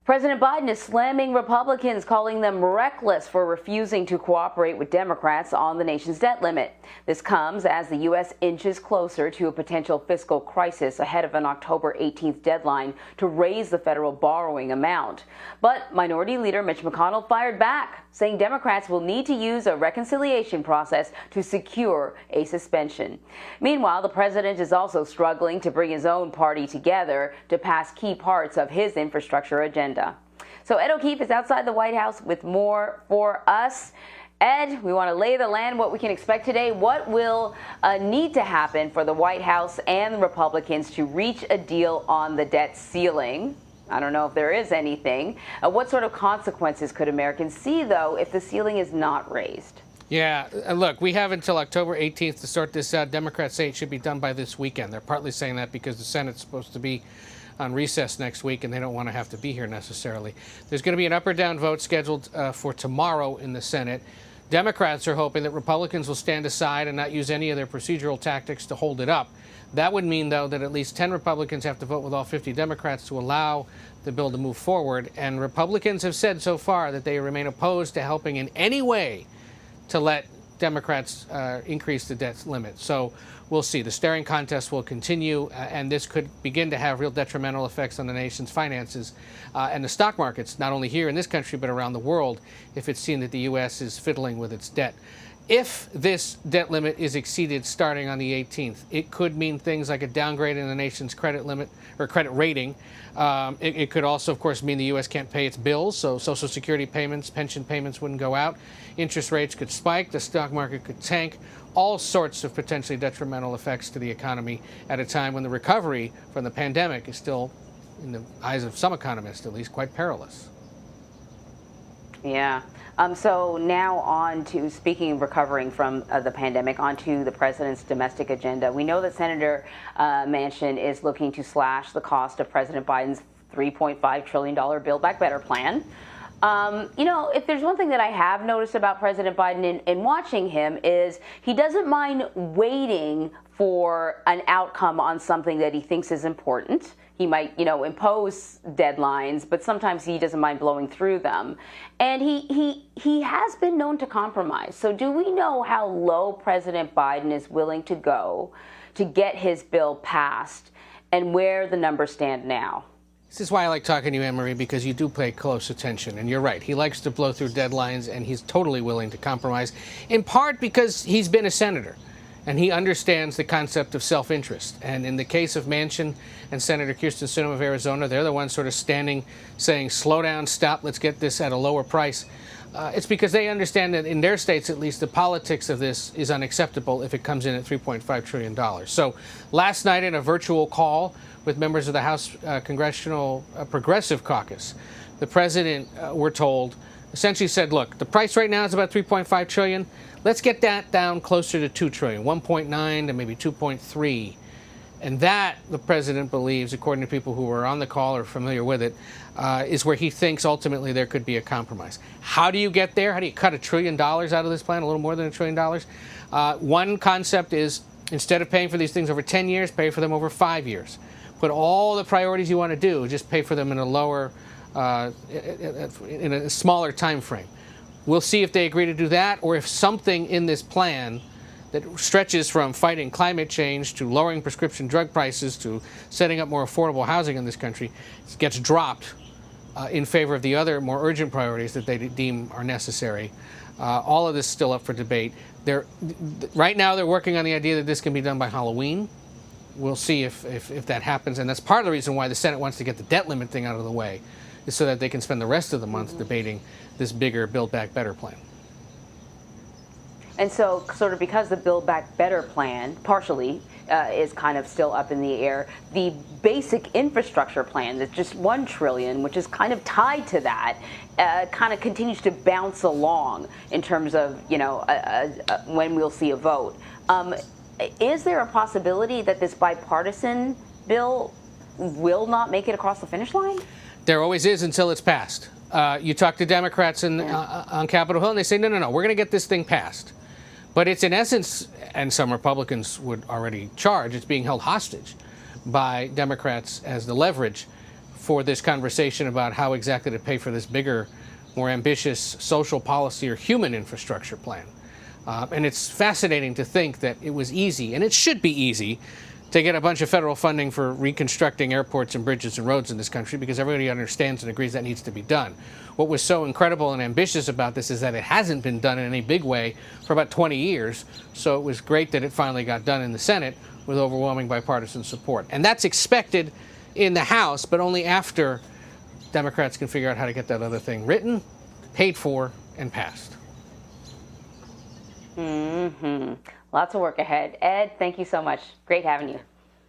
President Biden is slamming Republicans, calling them reckless for refusing to cooperate with Democrats on the nation's debt limit. This comes as the U.S. inches closer to a potential fiscal crisis ahead of an October 18th deadline to raise the federal borrowing amount. But Minority Leader Mitch McConnell fired back, saying Democrats will need to use a reconciliation process to secure a suspension. Meanwhile, the president is also struggling to bring his own party together to pass key parts of his infrastructure agenda. So Ed O'Keefe is outside the White House with more for us. Ed, we want to lay the land what we can expect today. What will need to happen for the White House and the Republicans to reach a deal on the debt ceiling? I don't know if there is anything. What sort of consequences could Americans see, though, if the ceiling is not raised? Yeah, look, we have until October 18th to sort this out. Democrats say it should be done by this weekend. They're partly saying that because the Senate's supposed to be on recess next week, and they don't want to have to be here necessarily. There's going to be an up or down vote scheduled for tomorrow in the Senate. Democrats are hoping that Republicans will stand aside and not use any of their procedural tactics to hold it up. That would mean, though, that at least 10 Republicans have to vote with all 50 Democrats to allow the bill to move forward. And Republicans have said so far that they remain opposed to helping in any way to let Democrats increase the debt limit. So we'll see. The staring contest will continue, and this could begin to have real detrimental effects on the nation's finances and the stock markets, not only here in this country, but around the world, if it's seen that the U.S. is fiddling with its debt. If this debt limit is exceeded starting on the 18th, it could mean things like a downgrade in the nation's credit limit or credit rating. It could also, of course, mean the U.S. can't pay its bills, so Social Security payments, pension payments wouldn't go out. Interest rates could spike, the stock market could tank, all sorts of potentially detrimental effects to the economy at a time when the recovery from the pandemic is still, in the eyes of some economists at least, quite perilous. Yeah. So now on to, speaking recovering from the pandemic, on to the president's domestic agenda. We know that Senator Manchin is looking to slash the cost of President Biden's $3.5 trillion Build Back Better plan. You know, if there's one thing that I have noticed about President Biden in watching him is he doesn't mind waiting for an outcome on something that he thinks is important. He might, you know, impose deadlines, but sometimes he doesn't mind blowing through them. And he has been known to compromise. So do we know how low President Biden is willing to go to get his bill passed and where the numbers stand now? This is why I like talking to you, Anne-Marie, because you do pay close attention. And you're right. He likes to blow through deadlines, and he's totally willing to compromise, in part because he's been a senator. And he understands the concept of self-interest. And in the case of Manchin and Senator Kyrsten Sinema of Arizona, they're the ones sort of standing, saying, slow down, stop, let's get this at a lower price. It's because they understand that in their states, at least, the politics of this is unacceptable if it comes in at $3.5 trillion. So last night in a virtual call with members of the House Congressional Progressive Caucus, the president, we're told, essentially said, look, the price right now is about $3.5 trillion. Let's get that down closer to $2 trillion, 1.9 to maybe 2.3. And that, the president believes, according to people who were on the call or familiar with it, is where he thinks ultimately there could be a compromise. How do you get there? How do you cut $1 trillion out of this plan, a little more than $1 trillion? One concept is, instead of paying for these things over 10 years, pay for them over 5 years. Put all the priorities you want to do, just pay for them in a lower, in a smaller time frame. We'll see if they agree to do that, or if something in this plan that stretches from fighting climate change to lowering prescription drug prices to setting up more affordable housing in this country gets dropped in favor of the other more urgent priorities that they deem are necessary. All of this is still up for debate. Right now they're working on the idea that this can be done by Halloween. We'll see if that happens, and that's part of the reason why the Senate wants to get the debt limit thing out of the way, is so that they can spend the rest of the month debating this bigger Build Back Better plan. And so, sort of because the Build Back Better plan, partially, is kind of still up in the air, the basic infrastructure plan, that's just $1 trillion, which is kind of tied to that, kind of continues to bounce along in terms of, you know, when we'll see a vote. Is there a possibility that this bipartisan bill will not make it across the finish line? There always is until it's passed. You talk to Democrats on Capitol Hill, and they say, no, we're going to get this thing passed. But it's in essence, and some Republicans would already charge, it's being held hostage by Democrats as the leverage for this conversation about how exactly to pay for this bigger, more ambitious social policy or human infrastructure plan. And it's fascinating to think that it was easy, and it should be easy, to get a bunch of federal funding for reconstructing airports and bridges and roads in this country, because everybody understands and agrees that needs to be done. What was so incredible and ambitious about this is that it hasn't been done in any big way for about 20 years, so it was great that it finally got done in the Senate with overwhelming bipartisan support. And that's expected in the House, but only after Democrats can figure out how to get that other thing written, paid for, and passed. Lots of work ahead. Ed, thank you so much. Great having you.